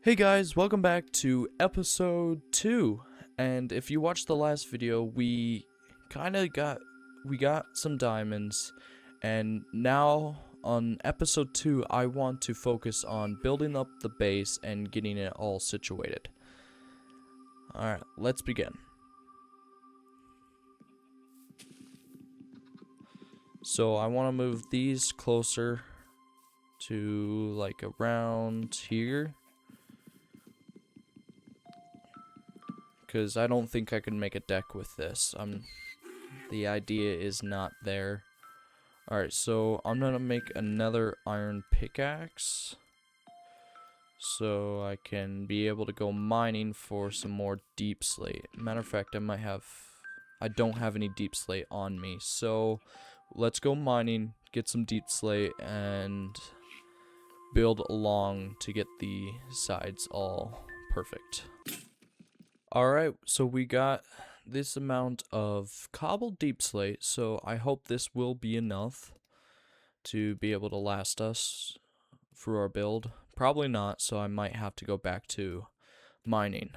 Hey guys, welcome back to episode 2. And if you watched the last video, we got some diamonds, and now on episode 2 I want to focus on building up the base and getting it all situated. Alright, let's begin. So I want to move these closer to like around here, because I don't think I can make a deck with this. The idea is not there. Alright, so I'm gonna make another iron pickaxe, so I can be able to go mining for some more deep slate. Matter of fact, I don't have any deep slate on me, so let's go mining, get some deep slate, and build along to get the sides all perfect. Alright, so we got this amount of cobbled deep slate, so I hope this will be enough to be able to last us through our build. Probably not, so I might have to go back to mining.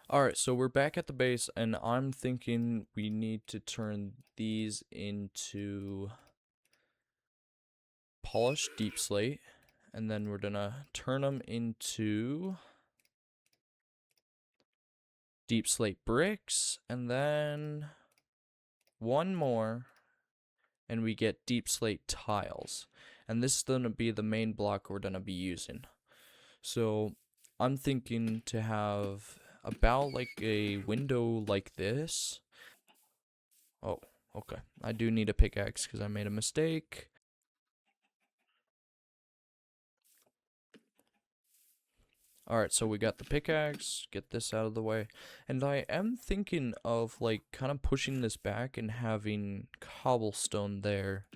Alright, so we're back at the base, and I'm thinking we need to turn these into polished deep slate, and then we're gonna turn them into deep slate bricks, and then one more, and we get deep slate tiles. And this is going to be the main block we're going to be using. So I'm thinking to have about like a window like this. Oh, okay. I do need a pickaxe because I made a mistake. Alright, so we got the pickaxe, get this out of the way, and I am thinking of like kind of pushing this back and having cobblestone there.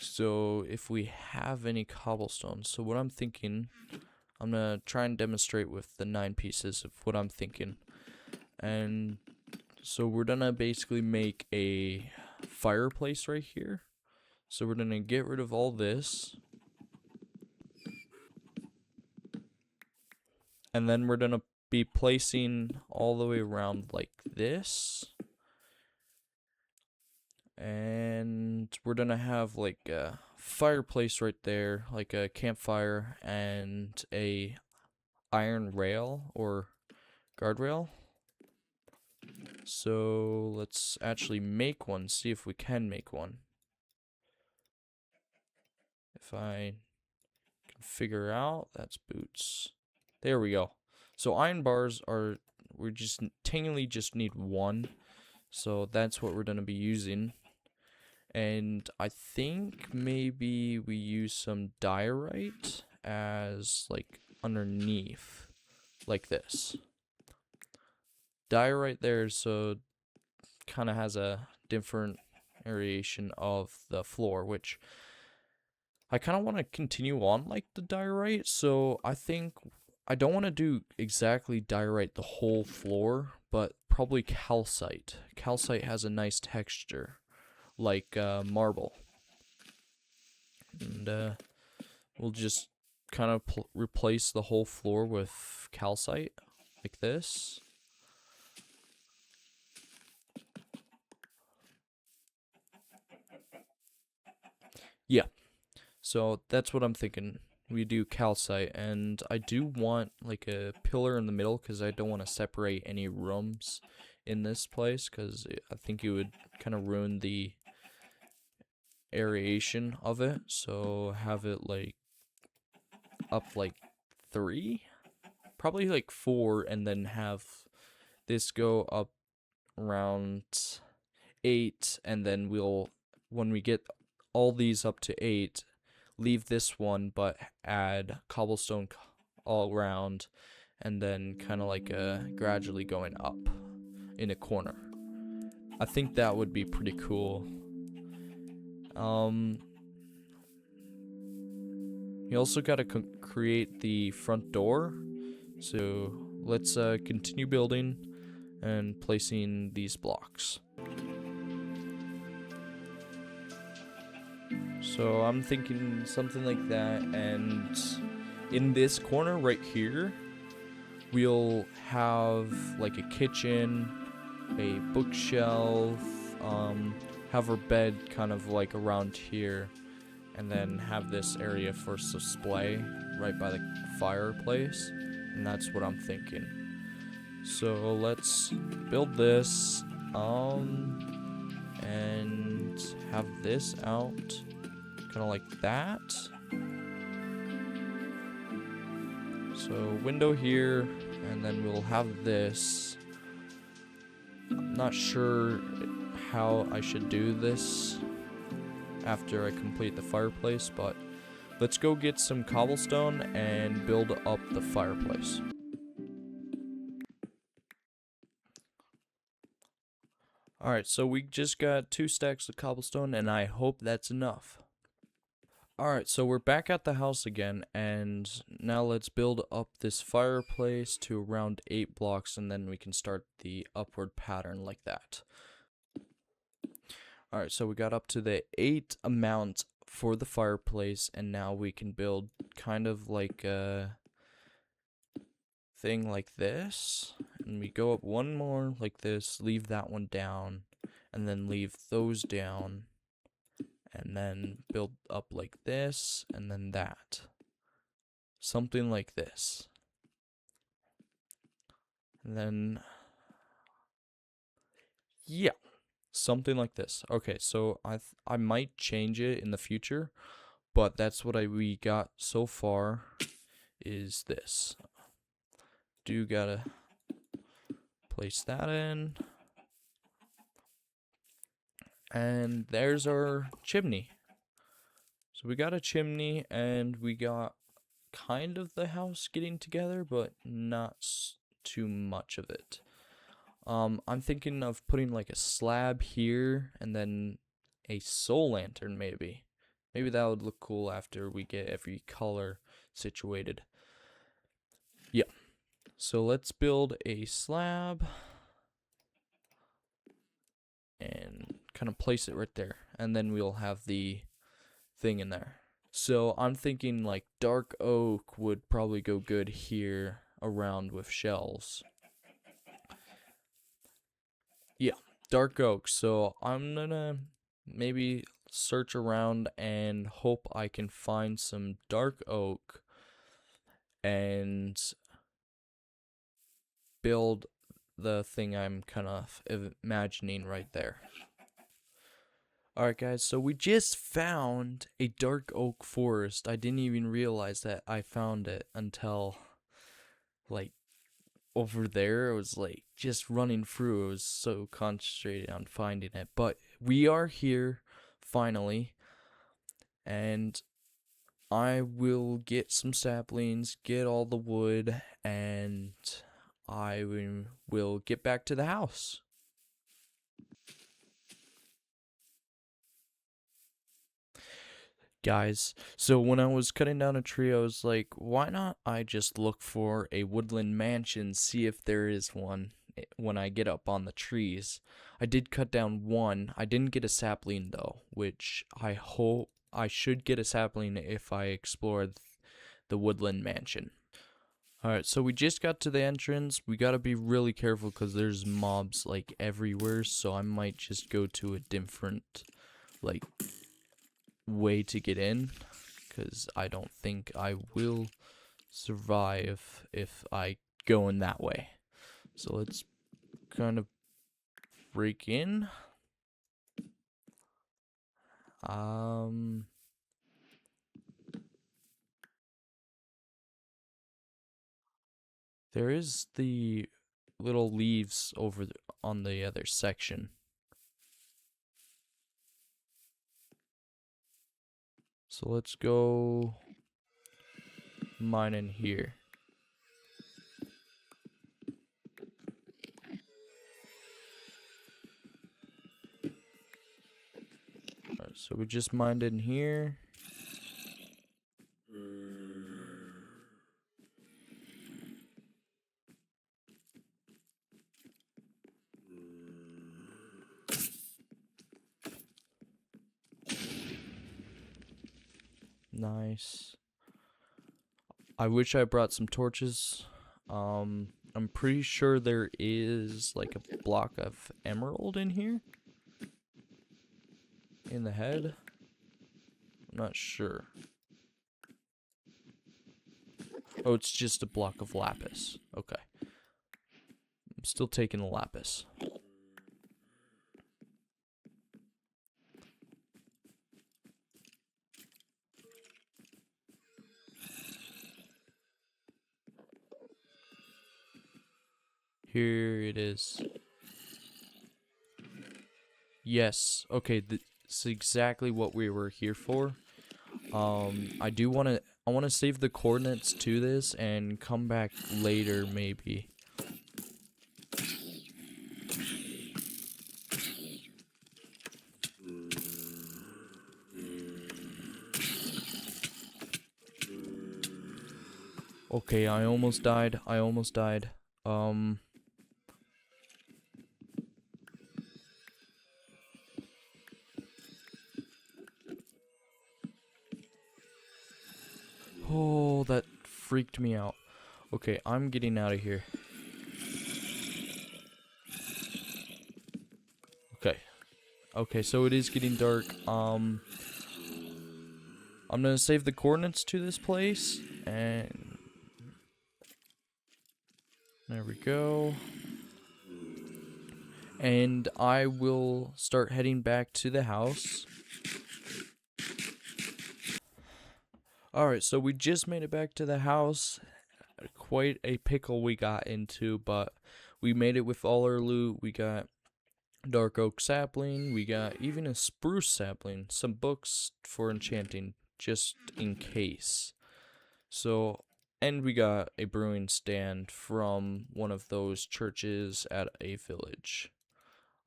So if we have any cobblestone, so what I'm thinking, I'm gonna try and demonstrate with the 9 pieces of what I'm thinking. And so we're gonna basically make a fireplace right here. So we're gonna get rid of all this. And then we're gonna be placing all the way around like this. And we're gonna have like a fireplace right there, like a campfire, and a iron rail or guardrail. So let's actually make one, see if we can make one. If I can figure out, that's boots. There we go. So iron bars are, we just technically just need one. So that's what we're gonna be using. And I think maybe we use some diorite as like underneath, like this. Diorite there, so kind of has a different variation of the floor, which I kind of want to continue on like the diorite. So I think I don't want to do exactly diorite the whole floor, but probably calcite. Calcite has a nice texture, like marble. And we'll just kind of replace the whole floor with calcite, like this. Yeah, so that's what I'm thinking. We do calcite, and I do want like a pillar in the middle because I don't want to separate any rooms in this place, because I think it would kind of ruin the aeration of it. So have it like up like 3, probably like 4, and then have this go up around 8, and then we'll, when we get all these up to 8, leave this one but add cobblestone all around, and then kind of like gradually going up in a corner. I think that would be pretty cool. You also gotta create the front door, so let's continue building and placing these blocks. So I'm thinking something like that, and in this corner right here, we'll have like a kitchen, a bookshelf, have our bed kind of like around here, and then have this area for display right by the fireplace, and that's what I'm thinking. So let's build this, and have this out, kind of like that. So window here, and then we'll have this. I'm not sure how I should do this after I complete the fireplace, but let's go get some cobblestone and build up the fireplace. Alright, so we just got 2 stacks of cobblestone, and I hope that's enough. Alright, so we're back at the house again, and now let's build up this fireplace to around 8 blocks, and then we can start the upward pattern like that. Alright, so we got up to the 8 amount for the fireplace, and now we can build kind of like a thing like this, and we go up one more like this, leave that one down, and then leave those down, and then build up like this, and then that. Something like this. And then, yeah, something like this. Okay, so I might change it in the future, but that's what we got so far is this. Do gotta place that in. And there's our chimney. So we got a chimney, and we got kind of the house getting together, but not too much of it. I'm thinking of putting like a slab here, and then a soul lantern maybe. Maybe that would look cool after we get every color situated. Yeah. So let's build a slab and kind of place it right there, and then we'll have the thing in there. So I'm thinking like dark oak would probably go good here around with shelves. Yeah, dark oak. So I'm gonna maybe search around and hope I can find some dark oak and build the thing I'm kind of imagining right there. Alright guys, so we just found a dark oak forest. I didn't even realize that I found it until like over there. It was like just running through. I was so concentrated on finding it. But we are here finally, and I will get some saplings, get all the wood, and I will get back to the house. Guys, so when I was cutting down a tree, I was like, why not I just look for a woodland mansion, see if there is one when I get up on the trees. I did cut down one. I didn't get a sapling though, which I hope I should get a sapling if I explore the woodland mansion. Alright, so we just got to the entrance. We gotta be really careful because there's mobs like everywhere, so I might just go to a different like way to get in, because I don't think I will survive if I go in that way. So let's kind of break in. There is the little leaves over on the other section. So let's go mine in here. Alright, so we just mined in here. Nice. I wish I brought some torches. I'm pretty sure there is like a block of emerald in here. In the head. I'm not sure. Oh, it's just a block of lapis. Okay. I'm still taking the lapis. Here it is. Yes. Okay, that's exactly what we were here for. I want to save the coordinates to this and come back later maybe. Okay, I almost died. Oh, that freaked me out. Okay, I'm getting out of here. Okay. Okay, so it is getting dark. I'm gonna save the coordinates to this place, and there we go. And I will start heading back to the house. Alright, so we just made it back to the house. Quite a pickle we got into, but we made it with all our loot. We got dark oak sapling, we got even a spruce sapling, some books for enchanting, just in case. So, and we got a brewing stand from one of those churches at a village.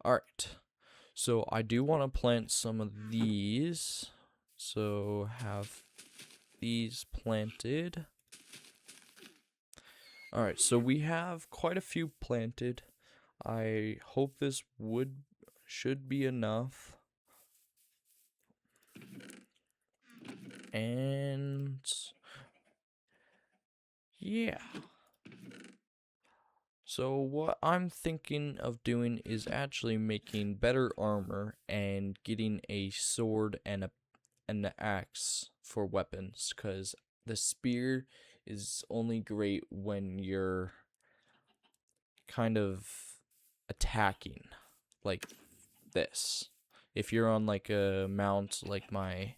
Alright, so I do want to plant some of these. So, have these planted. Alright, so we have quite a few planted. I hope this should be enough. And yeah. So what I'm thinking of doing is actually making better armor and getting a sword and an axe for weapons, because the spear is only great when you're kind of attacking like this. If you're on like a mount like my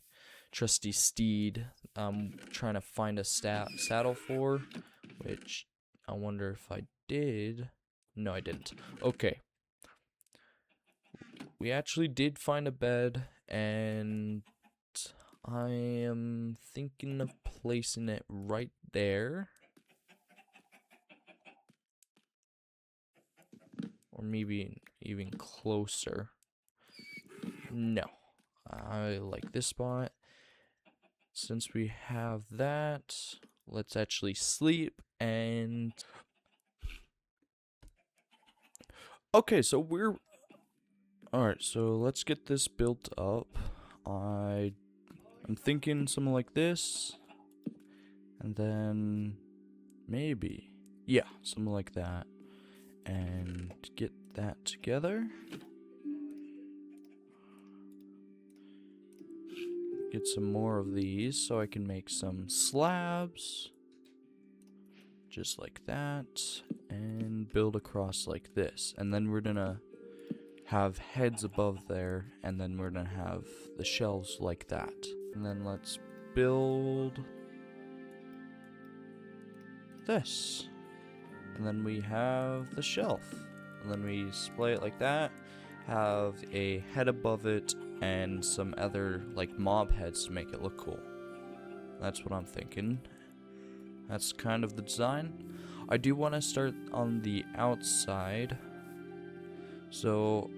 trusty steed I'm trying to find a saddle for, which I wonder if I did. No, I didn't. Okay. We actually did find a bed, and I am thinking of placing it right there. Or maybe even closer. No. I like this spot. Since we have that, let's actually sleep and... Okay, so we're... Alright, so let's get this built up. I'm thinking something like this. And then... maybe. Yeah, something like that. And get that together. Get some more of these so I can make some slabs. Just like that. And build across like this. And then we're gonna have heads above there. And then we're gonna have the shelves like that. And then let's build this. And then we have the shelf. And then we display it like that. Have a head above it and some other like mob heads to make it look cool. That's what I'm thinking. That's kind of the design. I do want to start on the outside. So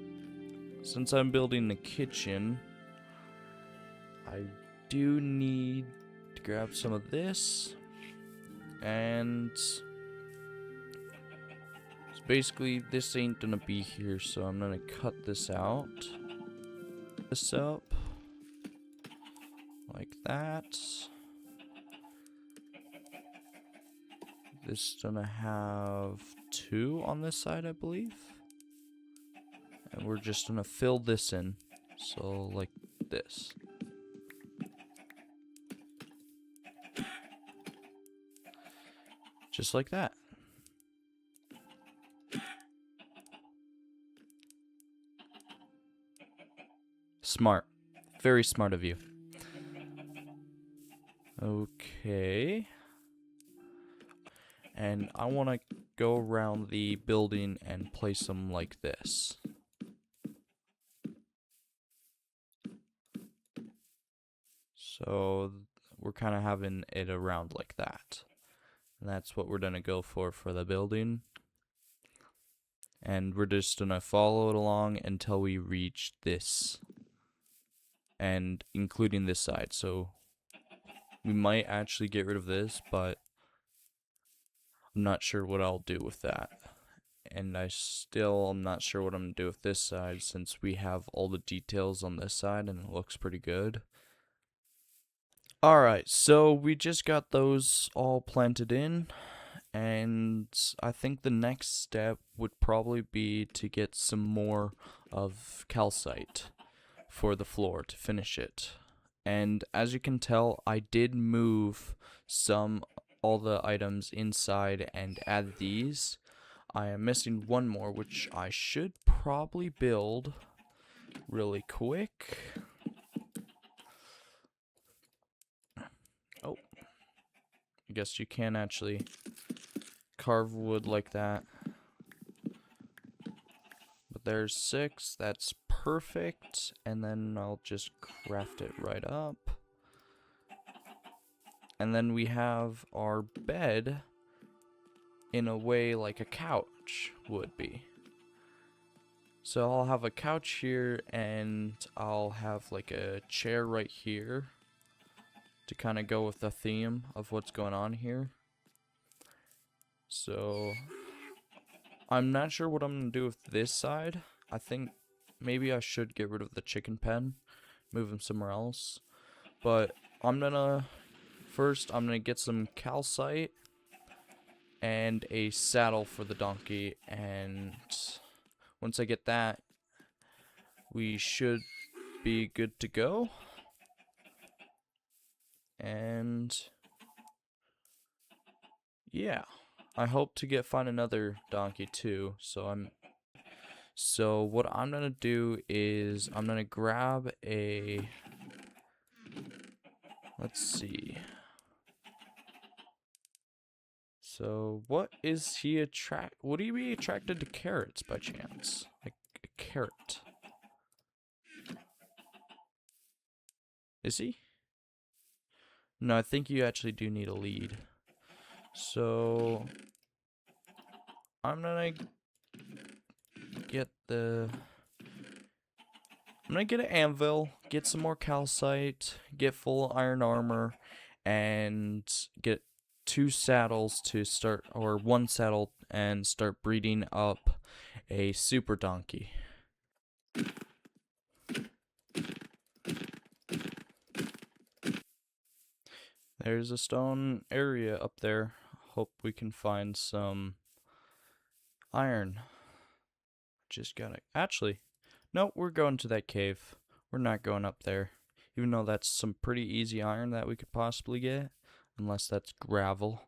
since I'm building the kitchen, I do need to grab some of this. And basically this ain't gonna be here, so I'm gonna cut this out. This up like that. This is gonna have 2 on this side, I believe. And we're just gonna fill this in. So, like this. Just like that. Smart. Very smart of you. Okay. And I want to go around the building and place them like this. So we're kind of having it around like that. And that's what we're going to go for the building. And we're just going to follow it along until we reach this. And including this side. So we might actually get rid of this, but I'm not sure what I'll do with that. And I still am not sure what I'm going to do with this side, since we have all the details on this side and it looks pretty good. Alright, so we just got those all planted in, and I think the next step would probably be to get some more of calcite for the floor to finish it. And as you can tell, I did move all the items inside and add these. I am missing one more, which I should probably build really quick. Oh, I guess you can actually carve wood like that. But there's 6, that's perfect. And then I'll just craft it right up. And then we have our bed in a way like a couch would be. So I'll have a couch here, and I'll have like a chair right here to kind of go with the theme of what's going on here. So I'm not sure what I'm going to do with this side. I think maybe I should get rid of the chicken pen, move him somewhere else. But I'm going to get some calcite and a saddle for the donkey, and once I get that, we should be good to go. And yeah, I hope to find another donkey too. So what I'm gonna do is I'm gonna grab a, let's see. So what is he would he be attracted to carrots by chance? Like a carrot? Is he? No, I think you actually do need a lead. So I'm gonna get an anvil, get some more calcite, get full iron armor, and get 2 saddles to start, or 1 saddle, and start breeding up a super donkey. There's a stone area up there. Hope we can find some iron. Just gotta, actually, no, we're going to that cave. We're not going up there, even though that's some pretty easy iron that we could possibly get, unless that's gravel.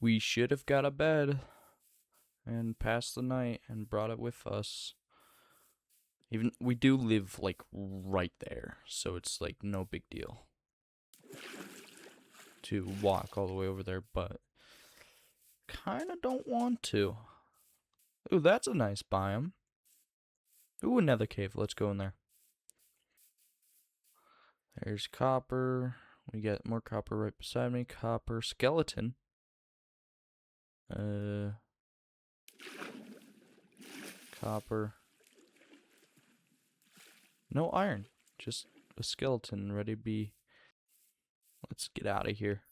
We should have got a bed and passed the night and brought it with us. Even we do live like right there, so it's like no big deal to walk all the way over there, but kind of don't want to. Ooh, that's a nice biome. Ooh, another cave. Let's go in there. There's copper. We get more copper right beside me. Copper skeleton. Copper. No iron. Just a skeleton ready to be. Let's get out of here.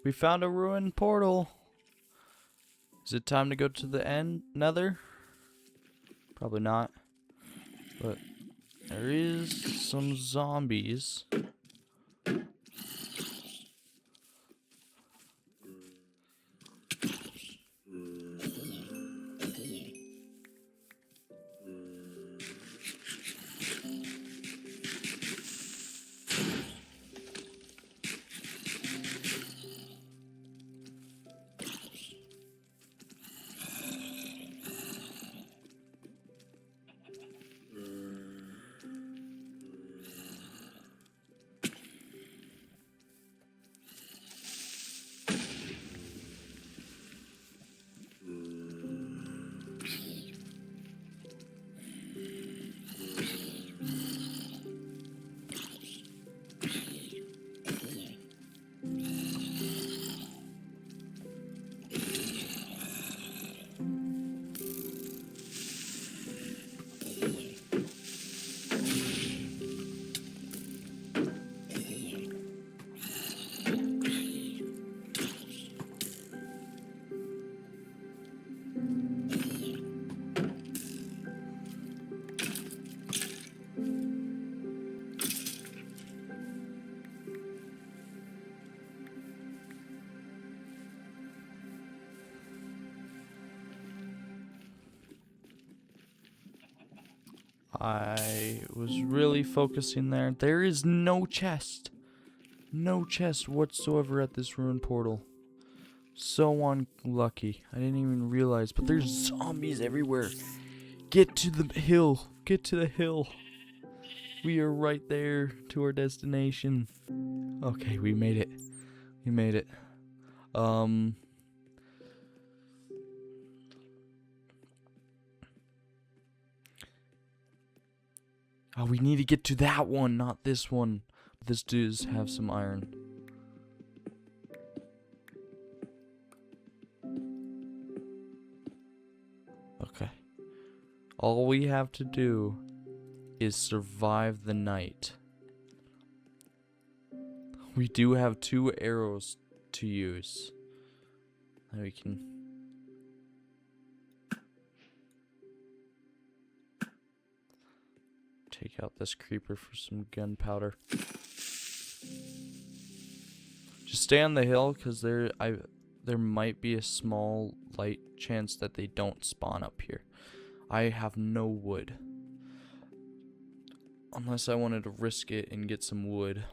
We found a ruined portal. Is it time to go to the end nether? Probably not. But there is some zombies. I was really focusing there. There is no chest. No chest whatsoever at this ruined portal. So unlucky. I didn't even realize, but there's zombies everywhere. Get to the hill. Get to the hill. We are right there to our destination. Okay, we made it. We made it. Oh, we need to get to that one, not this one. This does have some iron. Okay. All we have to do is survive the night. We do have 2 arrows to use. Now we can... take out this creeper for some gunpowder. Just stay on the hill, because there might be a small light chance that they don't spawn up here. I have no wood. Unless I wanted to risk it and get some wood.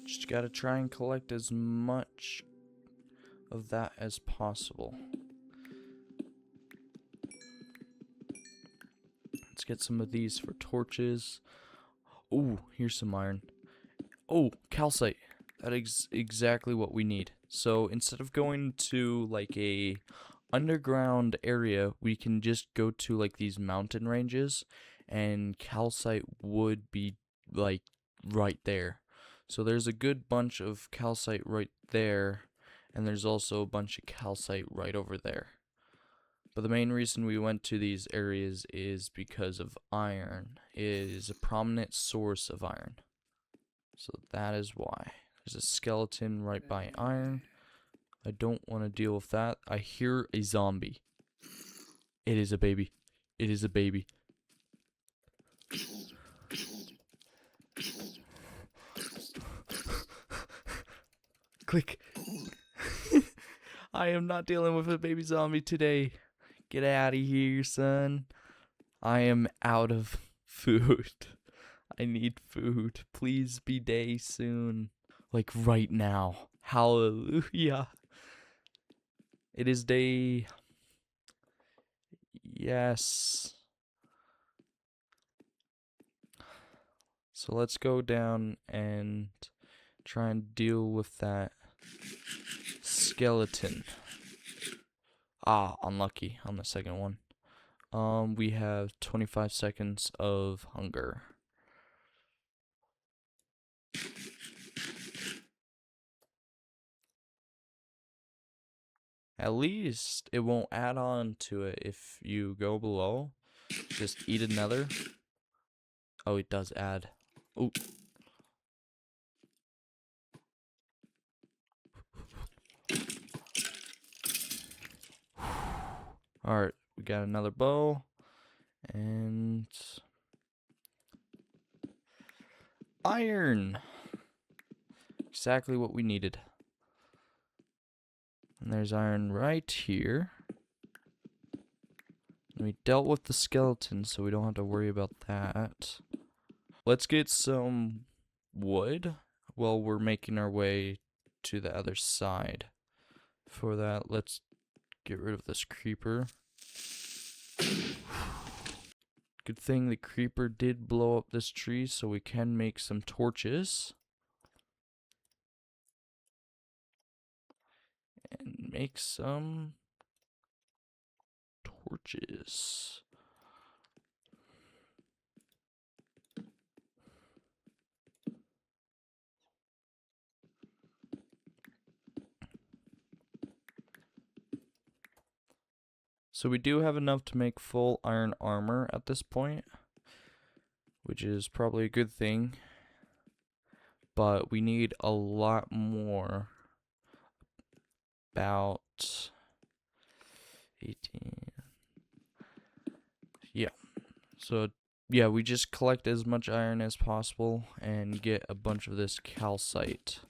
Just gotta try and collect as much of that as possible. Let's get some of these for torches. Oh, here's some iron. Oh, calcite. That is exactly what we need. So instead of going to like a underground area, we can just go to like these mountain ranges, and calcite would be like right there. So there's a good bunch of calcite right there, and there's also a bunch of calcite right over there. But the main reason we went to these areas is because of iron. It is a prominent source of iron. So that is why. There's a skeleton right by iron. I don't want to deal with that. I hear a zombie. It is a baby. It is a baby. Click. I am not dealing with a baby zombie today. Get out of here, son. I am out of food. I need food. Please be day soon. Like right now. Hallelujah. It is day. Yes. So let's go down and try and deal with that skeleton. Ah, unlucky on the second one. We have 25 seconds of hunger. At least it won't add on to it if you go below. Just eat another. Oh, it does add. Oh. Alright, we got another bow. And iron. Exactly what we needed. And there's iron right here. And we dealt with the skeleton, so we don't have to worry about that. Let's get some wood while we're making our way to the other side. For that, let's get rid of this creeper. Good thing the creeper did blow up this tree, so we can make some torches. And make some torches. So we do have enough to make full iron armor at this point, which is probably a good thing. But we need a lot more. About 18. Yeah. So, yeah, we just collect as much iron as possible and get a bunch of this calcite.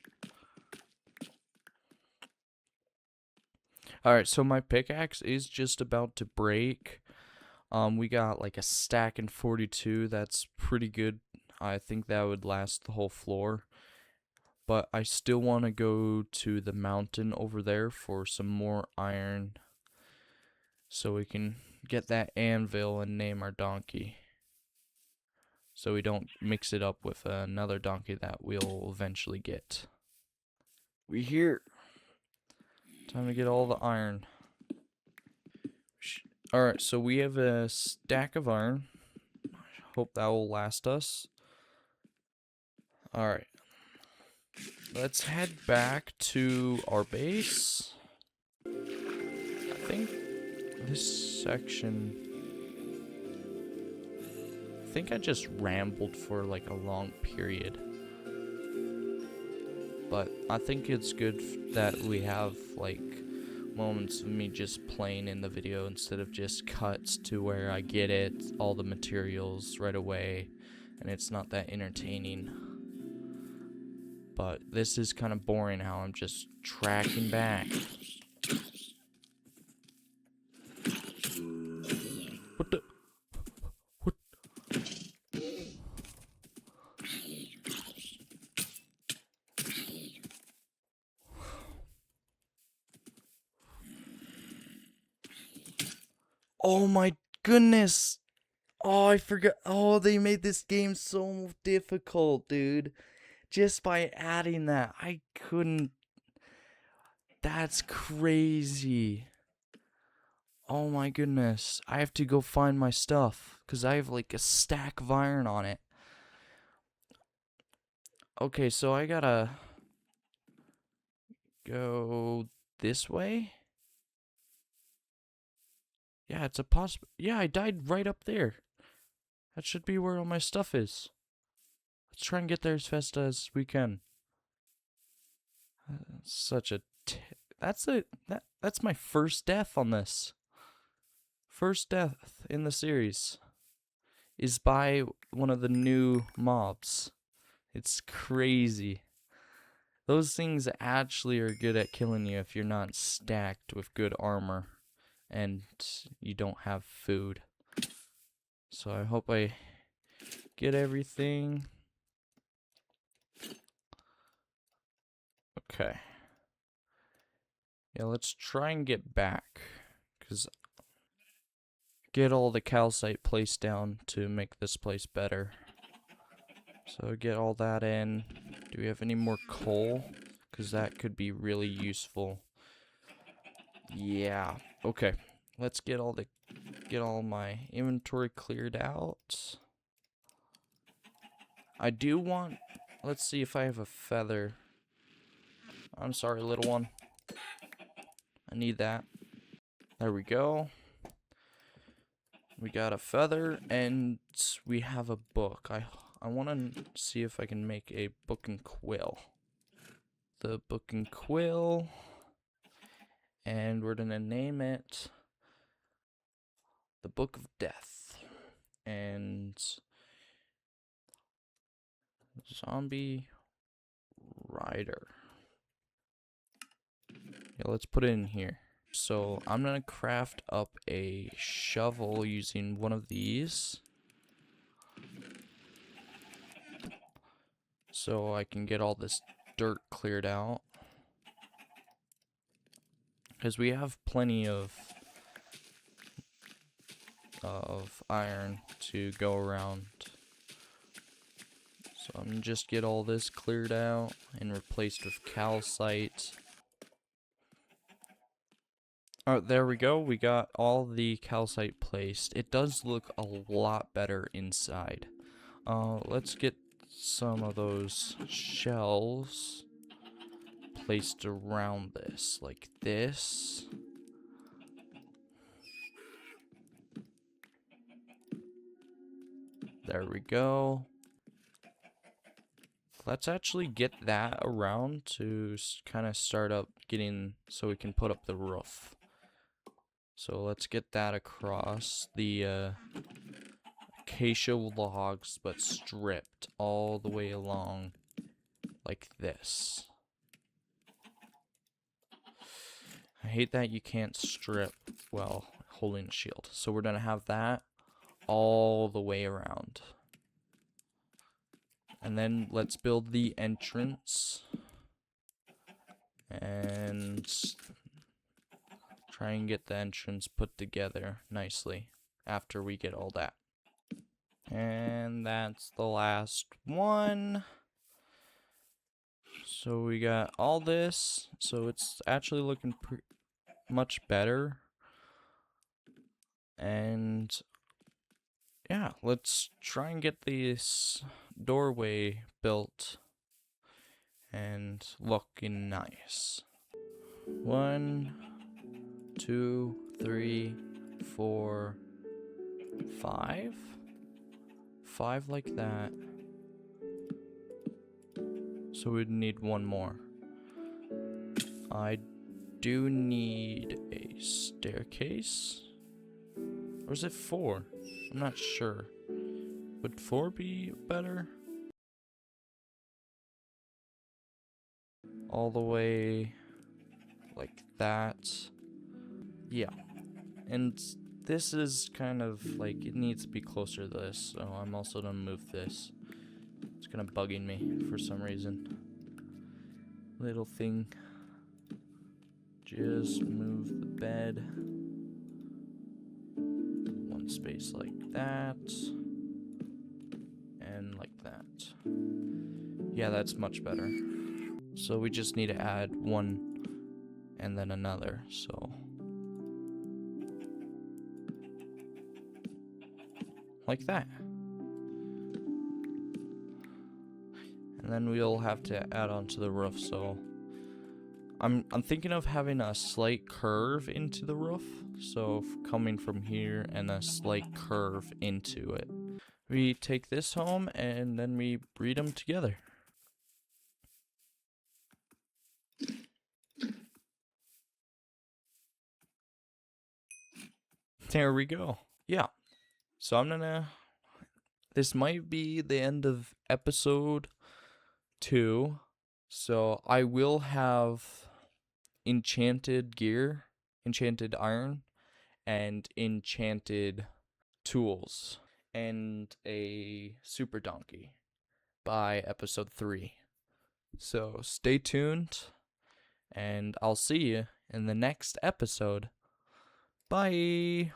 Alright, so my pickaxe is just about to break. We got like a stack in 42. That's pretty good. I think that would last the whole floor. But I still want to go to the mountain over there for some more iron, so we can get that anvil and name our donkey. So we don't mix it up with another donkey that we'll eventually get. We here. Time to get all the iron. Alright, so we have a stack of iron. Hope that will last us. Alright. Let's head back to our base. I think this section... I think I just rambled for like a long period. But I think it's good that we have like moments of me just playing in the video instead of just cuts to where I get it, all the materials right away, and it's not that entertaining. But this is kind of boring how I'm just tracking back. What the? What? Oh my goodness. Oh, I forgot. Oh, they made this game so difficult, dude. Just by adding that, I couldn't. That's crazy. Oh my goodness. I have to go find my stuff because I have like a stack of iron on it. Okay, so I gotta go this way. Yeah, it's a possible. Yeah, I died right up there. That should be where all my stuff is. Let's try and get there as fast as we can. Such a. That's my first death on this. First death in the series is by one of the new mobs. It's crazy. Those things actually are good at killing you if you're not stacked with good armor and you don't have food. So I hope I get everything. Okay. Yeah, let's try and get back, because get all the calcite placed down to make this place better. So get all that in. Do we have any more coal? Because that could be really useful. Yeah. Okay. Let's get all my inventory cleared out. I do want. Let's see if I have a feather. I'm sorry, little one. I need that. There we go. We got a feather and we have a book. I want to see if I can make a book and quill. The book and quill. And we're going to name it The Book of Death. And Zombie Rider. Yeah, let's put it in here. So I'm going to craft up a shovel using one of these. So I can get all this dirt cleared out. Because we have plenty of iron to go around. So I'm gonna just get all this cleared out and replaced with calcite. Oh, there we go. We got all the calcite placed. It does look a lot better inside. Let's get some of those shelves placed around this, like this. There we go. Let's actually get that around to kind of start up getting, so we can put up the roof. So let's get that across the acacia logs, but stripped all the way along like this. I hate that you can't strip while holding a shield. So we're gonna have that all the way around. And then let's build the entrance. And try and get the entrance put together nicely after we get all that. And that's the last one. So we got all this. So it's actually looking much better. And yeah, let's try and get this doorway built and looking nice. 1, 2, 3, 4, 5. 5 like that. So we'd need one more. I do need a staircase. Or is it 4? I'm not sure. Would 4 be better? All the way like that. Yeah. And this is kind of like, it needs to be closer to this, so I'm also gonna move this. It's kind of bugging me for some reason. Little thing. Just move the bed. One space like that. And like that. Yeah, that's much better. So we just need to add one and then another, so. Like that. And then we'll have to add on to the roof, so I'm thinking of having a slight curve into the roof. So coming from here and a slight curve into it. We take this home and then we breed them together. There we go. Yeah. So I'm gonna, this might be the end of episode 2. So I will have enchanted gear, enchanted iron, and enchanted tools, and a super donkey by episode 3. So stay tuned, and I'll see you in the next episode. Bye!